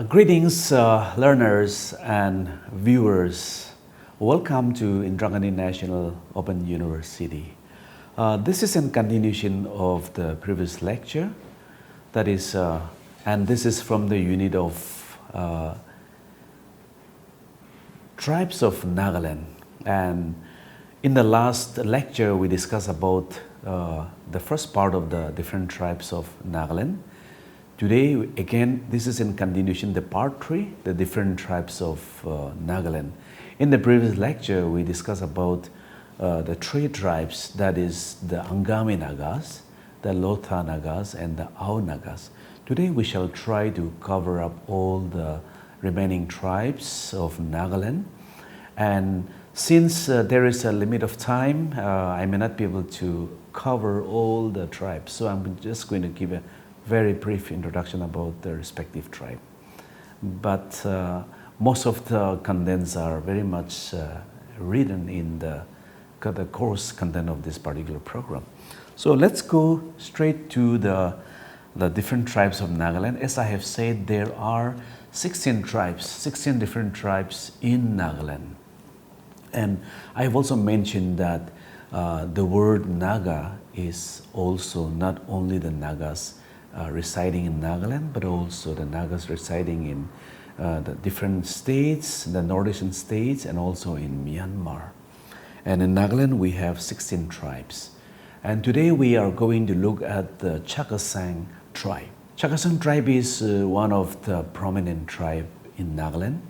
Greetings, learners and viewers. Welcome to Indira National Open University. This is in continuation of the previous lecture. That is, and this is from the unit of tribes of Nagaland. And in the last lecture, we discussed about the first part of the different tribes of Nagaland. Today, again, this is in continuation, the part 3, the different tribes of Nagaland. In the previous lecture, we discussed about the 3 tribes, that is the Angami Nagas, the Lotha Nagas, and the Ao Nagas. Today, we shall try to cover up all the remaining tribes of Nagaland. And since there is a limit of time, I may not be able to cover all the tribes. So I'm just going to give a very brief introduction about the respective tribe. But most of the contents are very much written in the course content of this particular program. So let's go straight to the different tribes of Nagaland. As I have said, there are 16 tribes, 16 different tribes in Nagaland. And I have also mentioned that the word Naga is also not only the Nagas residing in Nagaland, but also the Nagas residing in the different states, the northeastern states, and also in Myanmar. And in Nagaland, we have 16 tribes. And today we are going to look at the Chakasang tribe. Chakasang tribe is one of the prominent tribes in Nagaland,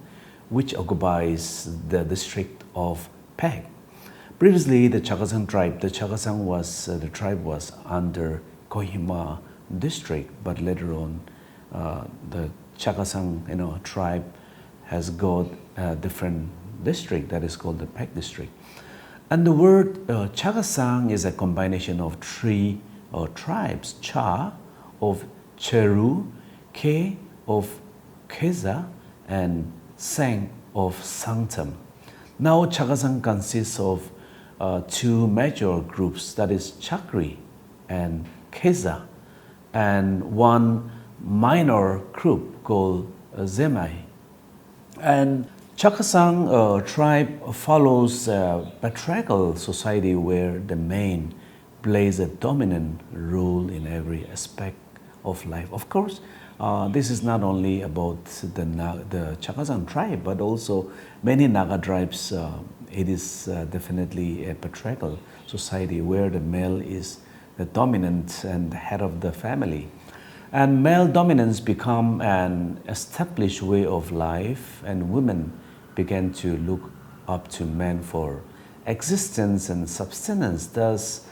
which occupies the district of Peg. Previously, the Chakasang tribe, the tribe was under Kohima district, but later on the Chakasang tribe has got a different district that is called the Peg district. And the word Chakasang is a combination of 3 tribes: Cha of Cheru, Ke of Keza, and Sang of Sanctum. Now Chakasang consists of 2 major groups, that is Chakri and Keza, and 1 minor group called Zemai. And Chakasang tribe follows a patriarchal society where the man plays a dominant role in every aspect of life. Of course, this is not only about the Chakasang tribe, but also many Naga tribes. It is definitely a patriarchal society where the male is the dominant and the head of the family. And male dominance become an established way of life, and women began to look up to men for existence and subsistence. Thus,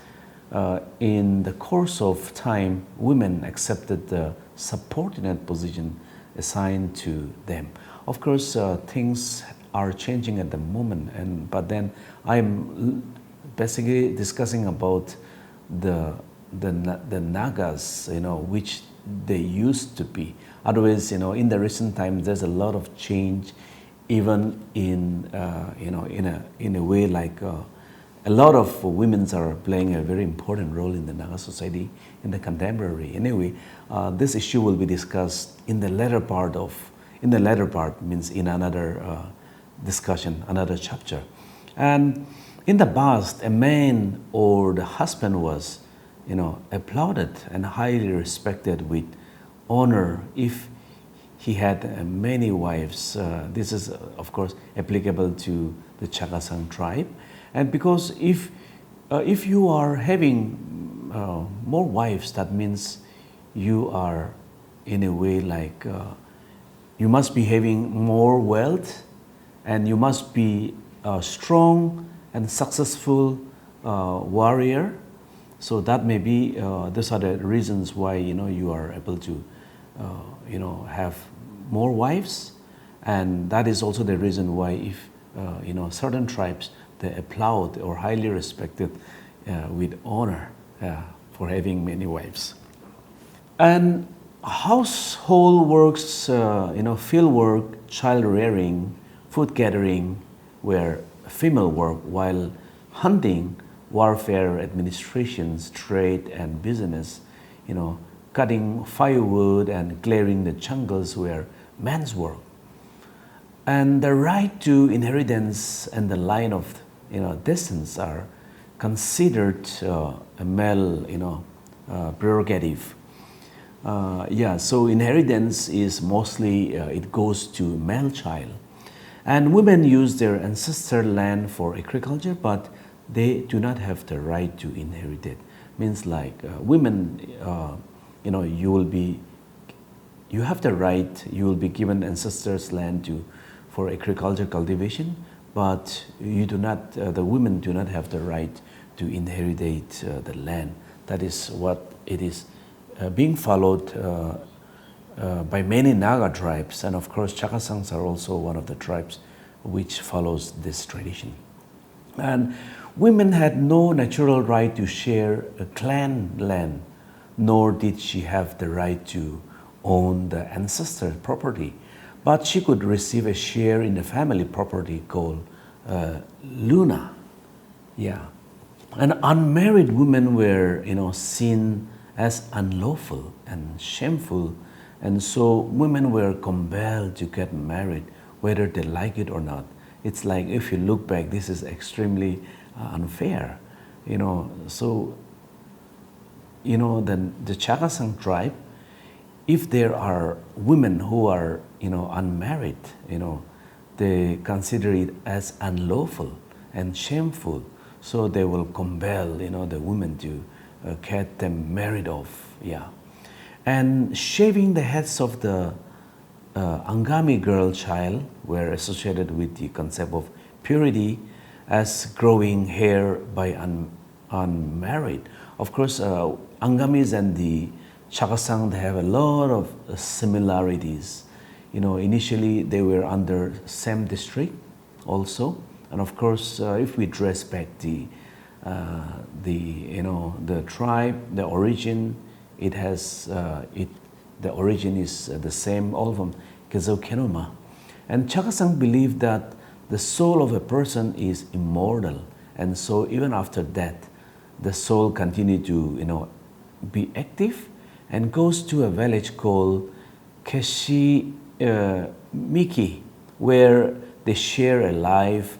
in the course of time, women accepted the subordinate position assigned to them. Of course, things are changing at the moment, but then I'm basically discussing about the Nagas, which they used to be. Otherwise, in the recent times, there's a lot of change, even in a way like a lot of women are playing a very important role in the Naga society in the contemporary. Anyway, this issue will be discussed in the latter part means in another discussion, another chapter. And in the past, a man or the husband was, applauded and highly respected with honor if he had many wives. This is, of course, applicable to the Chakasang tribe. And because if you are having more wives, that means you are, in a way, like you must be having more wealth, and you must be a strong and successful warrior. So that may be, these are the reasons why, you are able to, have more wives. And that is also the reason why if, certain tribes, they applaud or highly respected with honor for having many wives. And household works, field work, child rearing, food gathering were female work, while hunting, warfare, administrations, trade, and business, cutting firewood and clearing the jungles were man's work. And the right to inheritance and the line of descent are considered a male prerogative. So inheritance is mostly it goes to male child, and women use their ancestor land for agriculture, but they do not have the right to inherit it. Means like women, you have the right, you will be given ancestors land for agriculture cultivation, but you do not, the women do not have the right to inherit the land. That is what it is being followed by many Naga tribes, and of course Chakasangs are also one of the tribes which follows this tradition. And women had no natural right to share a clan land, nor did she have the right to own the ancestor property, but she could receive a share in the family property called Luna. And unmarried women were seen as unlawful and shameful, and so women were compelled to get married whether they like it or not. It's like, if you look back, this is extremely unfair, So, the Chakasang tribe, if there are women who are, unmarried, they consider it as unlawful and shameful. So they will compel, the women to get them married off. And shaving the heads of the Angami girl child were associated with the concept of purity, as growing hair by unmarried. Of course, Angamis and the Chakasang, they have a lot of similarities. Initially they were under same district also, and of course, if we trace back the tribe, the origin, the origin is the same, all of them, Kezo Kenoma. And Chakasang believe that the soul of a person is immortal, and so even after death, the soul continue to be active and goes to a village called Keshi Miki, where they share a life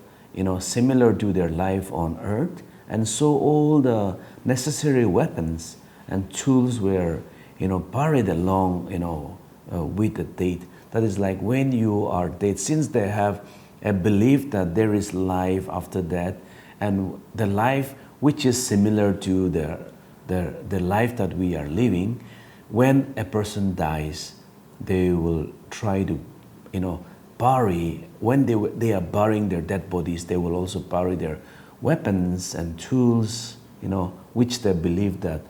similar to their life on earth, and so all the necessary weapons and tools were buried along with the dead. That is like when you are dead, since they have a belief that there is life after death, and the life which is similar to the life that we are living, when a person dies, they will try to bury, when they are burying their dead bodies, they will also bury their weapons and tools, which they believe that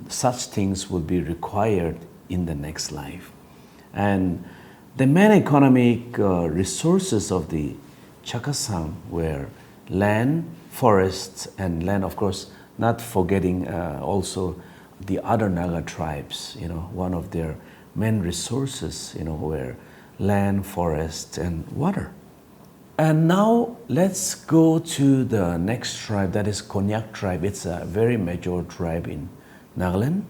such things will be required in the next life. And the main economic resources of the Chakasang were land, forests, and land, of course, not forgetting also the other Naga tribes. One of their main resources were land, forest, and water. And now let's go to the next tribe, that is Konyak tribe. It's a very major tribe in Nagaland.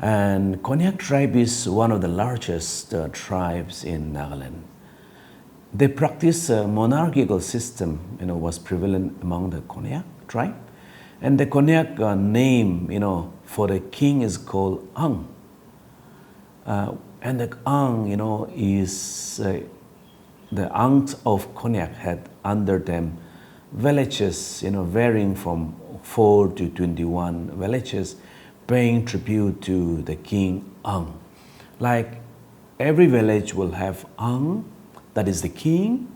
And Konyak tribe is one of the largest tribes in Nagaland. They practice a monarchical system, was prevalent among the Konyak tribe. And the Konyak name, for the king is called Ang. And the Ang, is the Angs of Konyak had under them villages, varying from 4 to 21 villages, paying tribute to the king Ang. Like every village will have Ang, that is the king,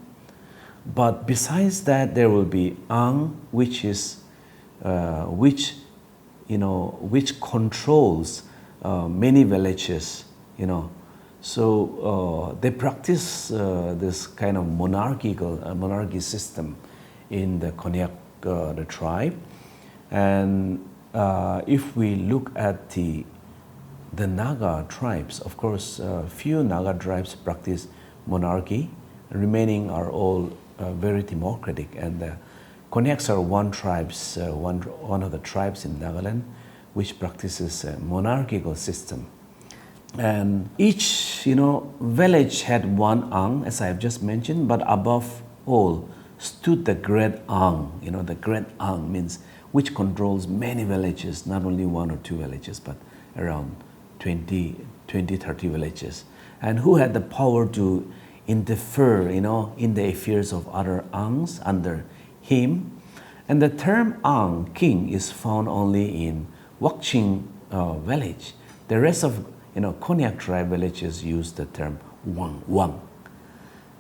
but besides that there will be Ang, which is which controls many villages, So they practice this kind of monarchy system in the Konyak the tribe. And if we look at the Naga tribes, of course, few Naga tribes practice monarchy. Remaining are all very democratic, and the Konyaks are one of the tribes in Nagaland which practices a monarchical system. And each, village had one ang, as I have just mentioned, but above all stood the great ang. The great ang means which controls many villages, not only one or two villages, but around 20, 30 villages. And who had the power to interfere, in the affairs of other angs under him. And the term ang, king, is found only in Wakching village. The rest of Konyak tribe villages use the term wang.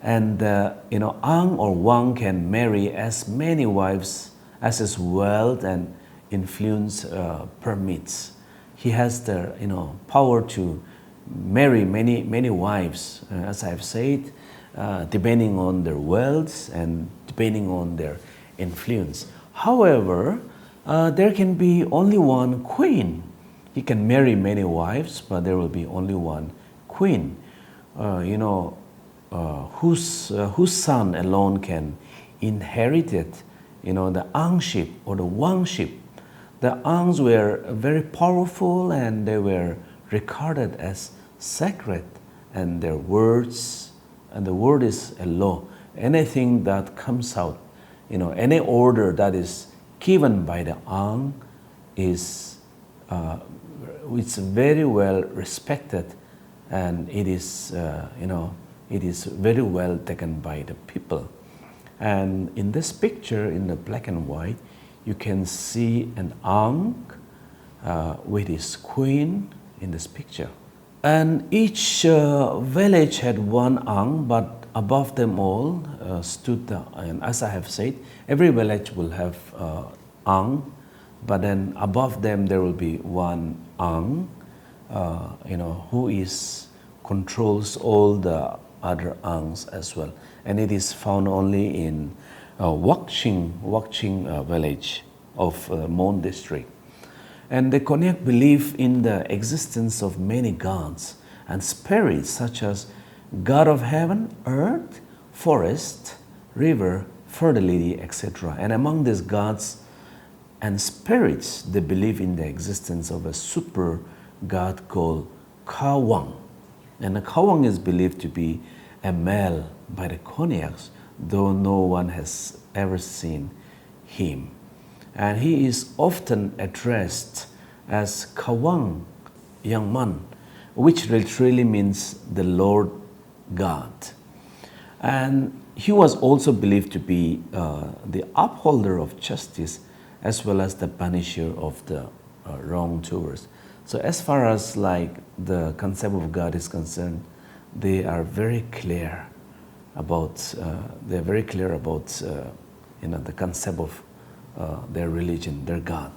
And ang or wang can marry as many wives as his wealth and influence permits. He has the power to marry many wives, as I've said, depending on their wealth and depending on their influence. However, there can be only one queen. He can marry many wives, but there will be only one queen, whose son alone can inherit it, the angship or the wangship. The angs were very powerful and they were regarded as sacred, and their words, and the word is a law. Anything that comes out, any order that is given by the ang is it's very well respected, and it is it is very well taken by the people. And in this picture, in the black and white, you can see an ang with his queen in this picture. And each village had one ang, but above them all stood the, and as I have said, every village will have ang, but then above them there will be one ang, who controls all the other angs as well. And it is found only in Wakching village of Mon district. And the Konyak believe in the existence of many gods and spirits such as God of heaven, earth, forest, river, fertility, etc. And among these gods and spirits, they believe in the existence of a super god called Kawang. And the Kawang is believed to be a male by the Konyaks, though no one has ever seen him. And he is often addressed as Kawang, young man, which literally means the Lord God. And he was also believed to be the upholder of justice as well as the punisher of the wrongdoers. So as far as like the concept of God is concerned, they are very clear about the concept of their religion, their God.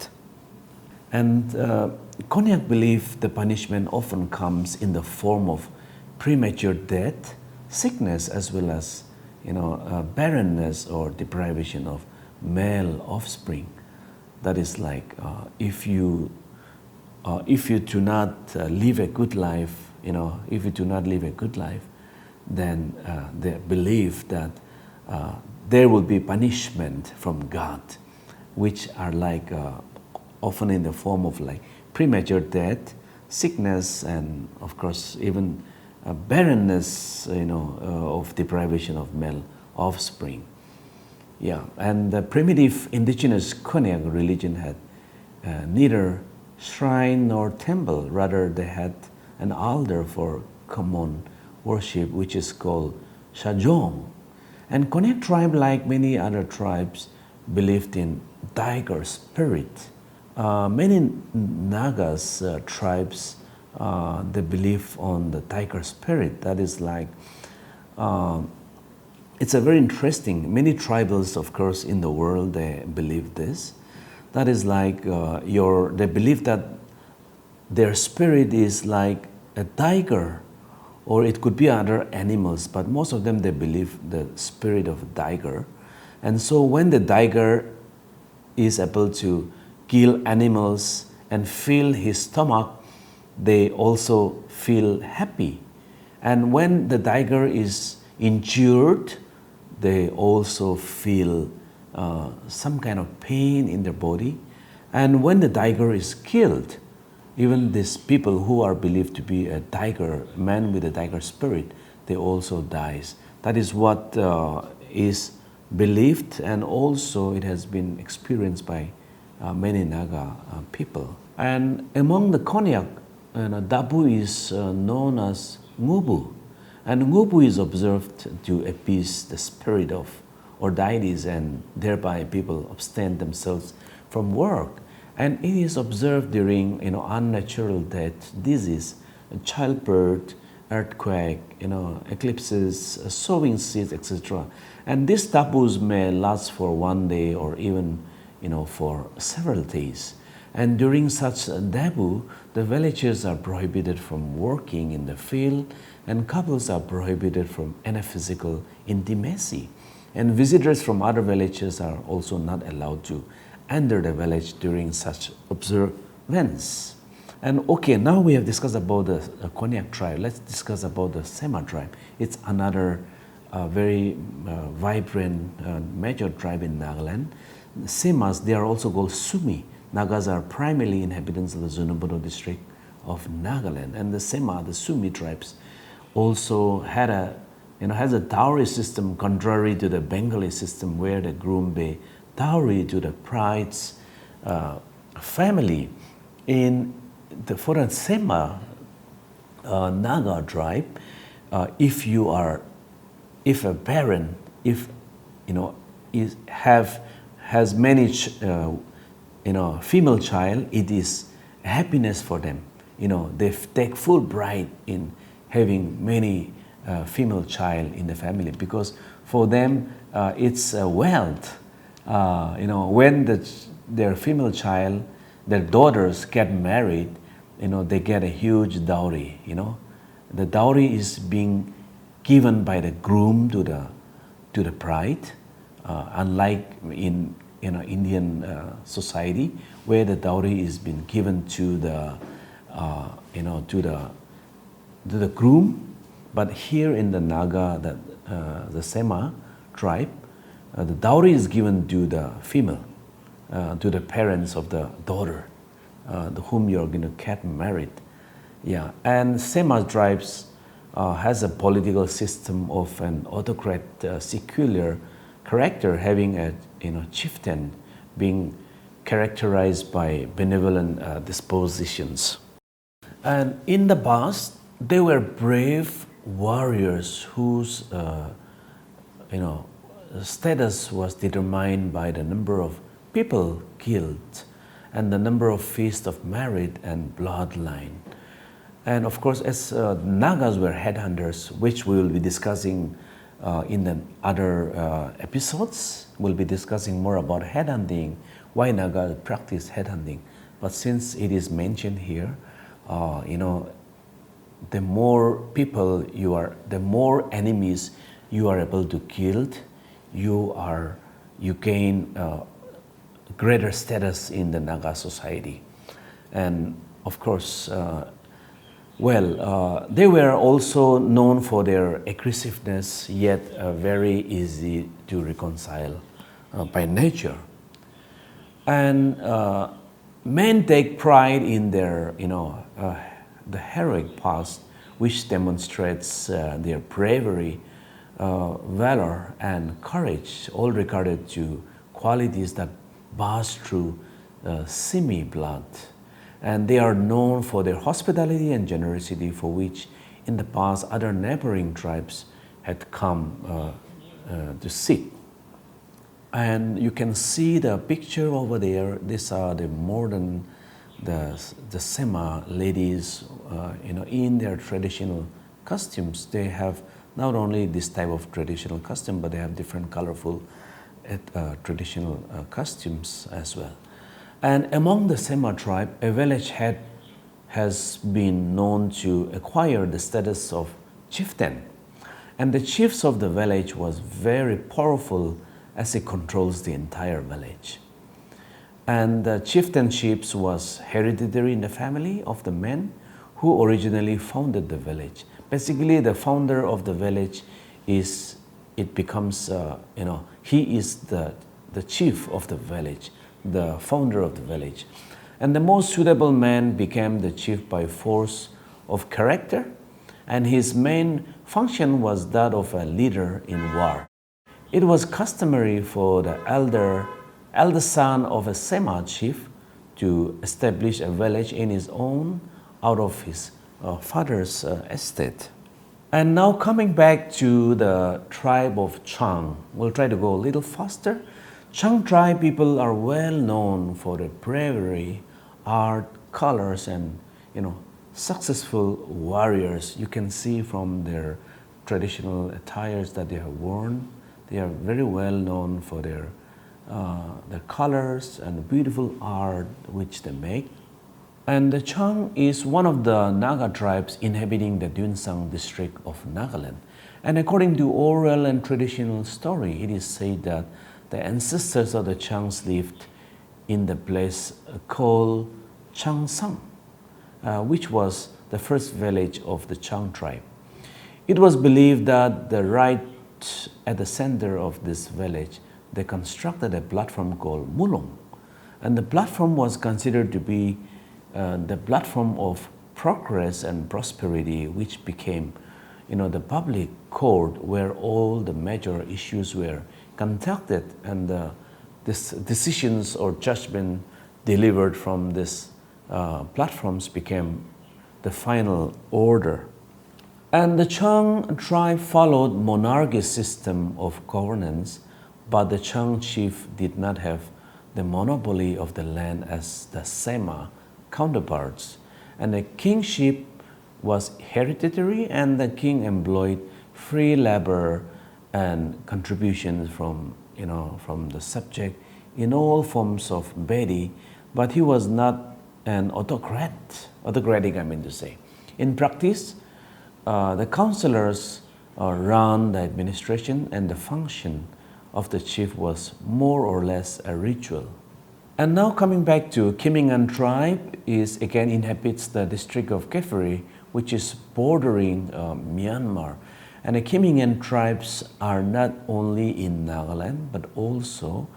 And Konyak believe the punishment often comes in the form of premature death, sickness, as well as barrenness or deprivation of male offspring. That is like if you do not live a good life, then they believe that there will be punishment from God, which are like often in the form of like premature death, sickness, and of course even barrenness, of deprivation of male offspring. Yeah, and the primitive indigenous Konyak religion had neither shrine nor temple. Rather, they had an altar for common worship, which is called Sajong. And Konyak tribe, like many other tribes, believed in tiger spirit. Many Nagas tribes, they believe on the tiger spirit. That is like, it's a very interesting, many tribals, of course, in the world, they believe this. That is like, they believe that their spirit is like a tiger, or it could be other animals, but most of them, they believe the spirit of a tiger. And so when the tiger is able to kill animals and fill his stomach, they also feel happy. And when the tiger is injured, they also feel some kind of pain in their body. And when the tiger is killed, even these people who are believed to be a tiger, man with a tiger spirit, they also dies. That is what is believed, and also it has been experienced by many Naga people. And among the Konyak, Dabu is known as Ngubu. And Ngubu is observed to appease the spirit of or deities, and thereby people abstain themselves from work. And it is observed during unnatural death, disease, childbirth, earthquake, eclipses, sowing seeds, etc. And these taboos may last for one day or even for several days. And during such taboo, the villagers are prohibited from working in the field, and couples are prohibited from any physical intimacy. And visitors from other villages are also not allowed to enter the village during such observance. And okay, now we have discussed about the Konyak tribe. Let's discuss about the Sema tribe. It's another very vibrant major tribe in Nagaland. Semas, they are also called Sumi. Nagas are primarily inhabitants of the Zunaburo district of Nagaland. And the Sema, the Sumi tribes, also had has a dowry system contrary to the Bengali system, where the groom pay dowry to the bride's family. For a Sema Naga tribe, if a parent has many female child, it is happiness for them. They take full pride in having many female child in the family, because for them it's wealth. When their female child, their daughters get married, they get a huge dowry. The dowry is being given by the groom to the bride, unlike in Indian society, where the dowry is being given to the groom. But here in the Naga, the Sema tribe, the dowry is given to the female, to the parents of the daughter, whom you're going to get married. Yeah, and Sema tribes has a political system of an autocrat, secular character, having a chieftain being characterized by benevolent dispositions. And in the past, they were brave warriors whose status was determined by the number of people killed and the number of feasts of merit and bloodline. And of course, as Nagas were headhunters, which we will be discussing in the other episodes. We'll be discussing more about headhunting, why Naga practice headhunting. But since it is mentioned here, the more people the more enemies you are able to kill, you gain greater status in the Naga society. And of course, they were also known for their aggressiveness, yet very easy to reconcile by nature. And men take pride in their, the heroic past, which demonstrates their bravery, valor, and courage, all regarded to qualities that pass through Simi blood. And they are known for their hospitality and generosity, for which in the past other neighboring tribes had come to seek. And you can see the picture over there. These are the modern, the Sema ladies, in their traditional costumes. They have not only this type of traditional costume, but they have different colorful traditional costumes as well. And among the Sema tribe, a village head has been known to acquire the status of chieftain. And the chiefs of the village was very powerful, as he controls the entire village. And the chieftainship was hereditary in the family of the men who originally founded the village. Basically, the founder of the village he is the chief of the village, the founder of the village. And the most suitable man became the chief by force of character, and his main function was that of a leader in war. It was customary for the elder son of a Sema chief to establish a village in his own out of his father's estate. And now coming back to the tribe of Chang, we'll try to go a little faster. Chang tribe people are well known for their bravery, art, colors, and successful warriors. You can see from their traditional attires that they have worn. They are very well known for their colors and beautiful art which they make. And the Chang is one of the Naga tribes inhabiting the Dunsang district of Nagaland. And according to oral and traditional story, it is said that the ancestors of the Changs lived in the place called Changsang, which was the first village of the Chang tribe. It was believed that right at the center of this village, they constructed a platform called Mulong. And the platform was considered to be the platform of progress and prosperity, which became the public court where all the major issues were conducted, and these decisions or judgment delivered from these platforms became the final order. And the Chang tribe followed monarchy system of governance, but the Chang chief did not have the monopoly of the land as the Sema counterparts. And the kingship was hereditary, and the king employed free labor and contributions from the subject in all forms of bedi, but he was not an autocratic, I mean to say. In practice, the councillors ran the administration, and the function of the chief was more or less a ritual. And now coming back to Kimingan tribe is again inhabits the district of Kefuri, which is bordering Myanmar. And the Kimingan tribes are not only in Nagaland but also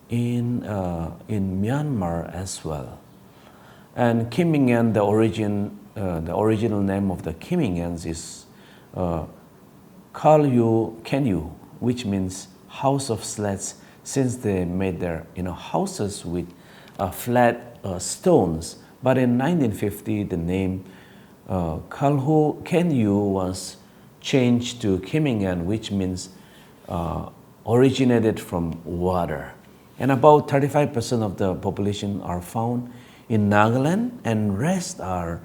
in Myanmar as well. And Kimingan, the original name of the Kimingans is Kalyu Kenyu, which means house of slats, since they made their houses with flat stones. But in 1950, the name Kalhu Kenyu was changed to Kimingan, which means originated from water. And about 35% of the population are found in Nagaland, and rest are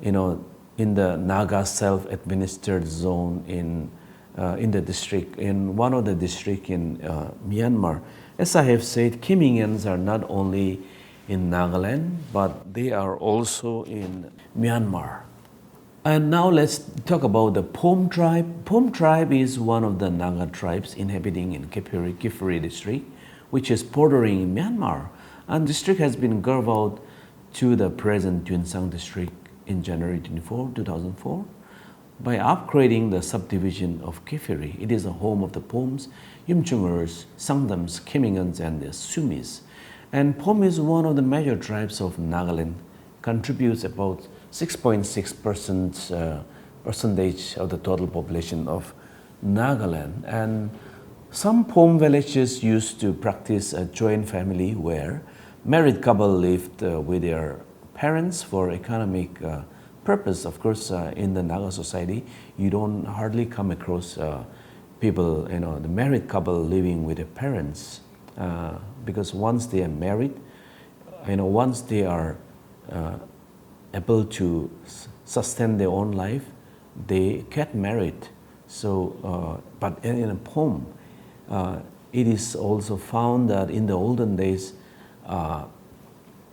in the Naga self-administered zone in the district, in one of the district in Myanmar. As I have said, Kimingans are not only in Nagaland, but they are also in Myanmar. And now let's talk about the Phom tribe. Phom tribe is one of the Naga tribes inhabiting in Kefuri district, which is bordering Myanmar. And district has been carved out to the present Tuensang district in January 24, 2004. By upgrading the subdivision of Kefuri. It is the home of the Phoms, Yumchungers, Sangdams, Kimingans, and the Sumis. And Phom is one of the major tribes of Nagaland, contributes about 6.6% percentage of the total population of Nagaland. And some Phom villages used to practice a joint family where married couple lived with their parents for economic purpose. Of course, in the Naga society, you don't hardly come across people, the married couple living with their parents, because once they are married, once they are able to sustain their own life, they get married. So, but in a Phom, it is also found that in the olden days,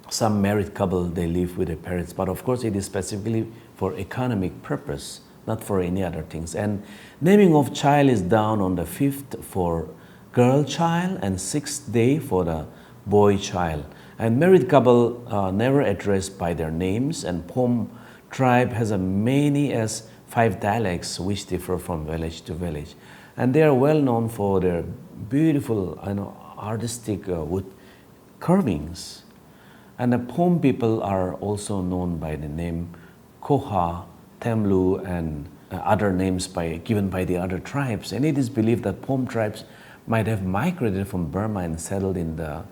some married couple, they live with their parents, but of course it is specifically for economic purpose, not for any other things. And naming of child is done on the 5th for girl child and 6th day for the boy child. And married couple never addressed by their names, and Phom tribe has as many as 5 dialects which differ from village to village. And they are well known for their beautiful artistic wood carvings. And the Phom people are also known by the name Koha, Temlu, and other names given by the other tribes. And it is believed that Phom tribes might have migrated from Burma and settled in the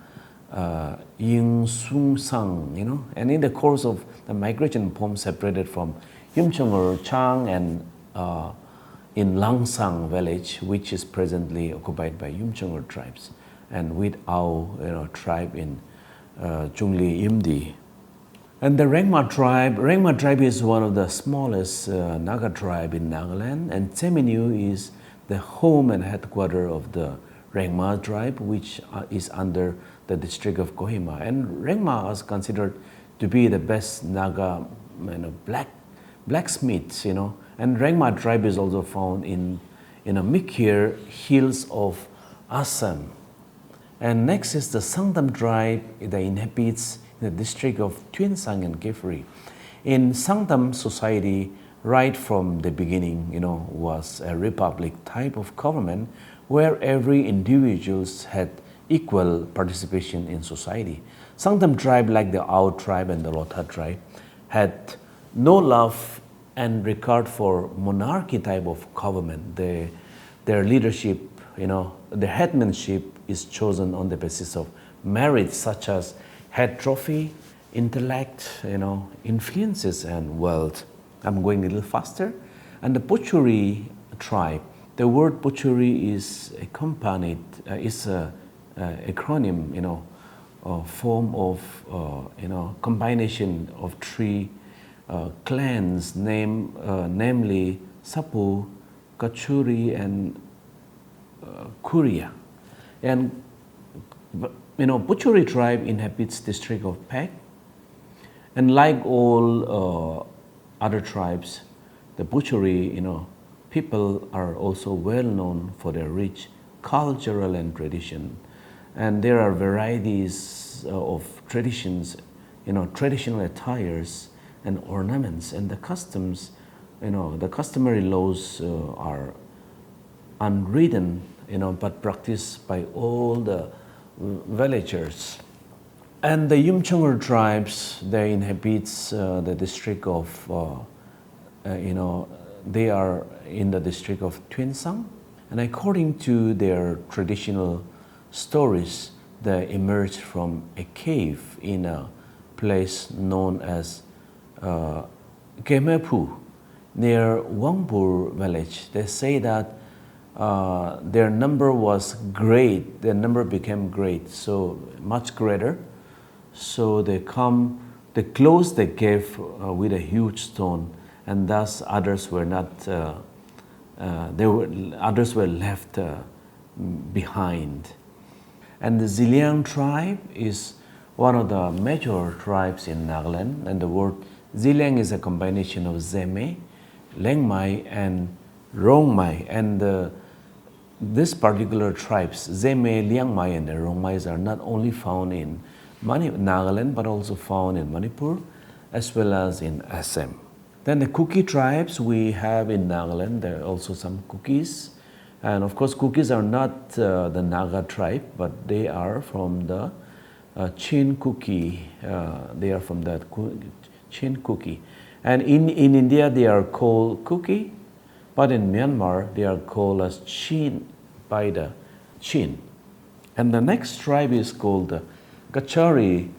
Ying Sung Sang, And in the course of the migration, Phom separated from Yumchungur Chang and in Langsang village, which is presently occupied by Yumchungur tribes, and with Ao tribe in Chungli Yimdi. And the Rengma tribe is one of the smallest Naga tribe in Nagaland, and Temenu is the home and headquarters of the Rengma tribe, which is under the district of Kohima. And Rengma is considered to be the best Naga blacksmiths, And Rengma tribe is also found in a Mikir hills of Assam. And next is the Sangtam tribe that inhabits the district of Tuensang and Kefri. In Sangtam society, right from the beginning, was a republic type of government where every individual had equal participation in society. Sangtam tribe, like the Ao tribe and the Lotha tribe, had no love and regard for monarchy type of government. Their leadership, the headmanship is chosen on the basis of merit such as head trophy, intellect, influences and wealth. I'm going a little faster. And the Pochuri tribe, the word Pochuri is accompanied, is a acronym, form of, combination of three clans, namely Sapu, Kachuri, and Kuria. And Pochuri tribe inhabits district of Pek, and like all other tribes, the Pochuri, people are also well known for their rich cultural and tradition, and there are varieties of traditions, traditional attires and ornaments, and the customs, the customary laws are unwritten, but practiced by all the villagers. And the Yumchungur tribes, they inhabit the district of, they are in the district of Tuensang. And according to their traditional stories, they emerged from a cave in a place known as Kemepu, near Wangpur village. They say that their number was great, their number became great, so much greater. So they closed the cave with a huge stone, and thus others were not, others were left behind. And the Ziliang tribe is one of the major tribes in Nagaland, and the word Ziliang is a combination of Zeme, Lengmai, and Rongmai. And this particular tribes, Zeme, Liangmai, and the Rongmais, are not only found in Nagaland, but also found in Manipur, as well as in Assam. Then the Kuki tribes we have in Nagaland, there are also some Kukis. And of course, Kukis are not the Naga tribe, but they are from the Chin Kuki. They are from that Chin Kuki. And in India, they are called Kuki, but in Myanmar, they are called as Chin by the Chin. And the next tribe is called the Kachari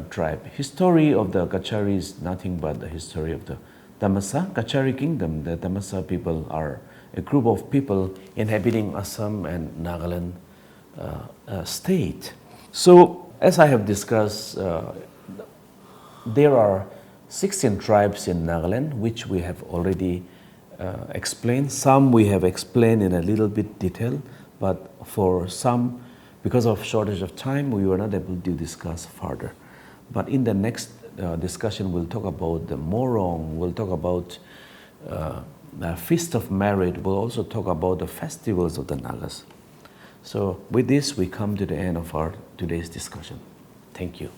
tribe. History of the Kachari is nothing but the history of the Tamasa Kachari kingdom. The Tamasa people are a group of people inhabiting Assam and Nagaland state. So, as I have discussed, there are 16 tribes in Nagaland, which we have already explained. Some we have explained in a little bit detail, but for some, because of shortage of time, we were not able to discuss further. But in the next discussion, we'll talk about the Morong, we'll talk about Feast of Merit, we'll also talk about the festivals of the Nagas. So with this, we come to the end of our today's discussion. Thank you.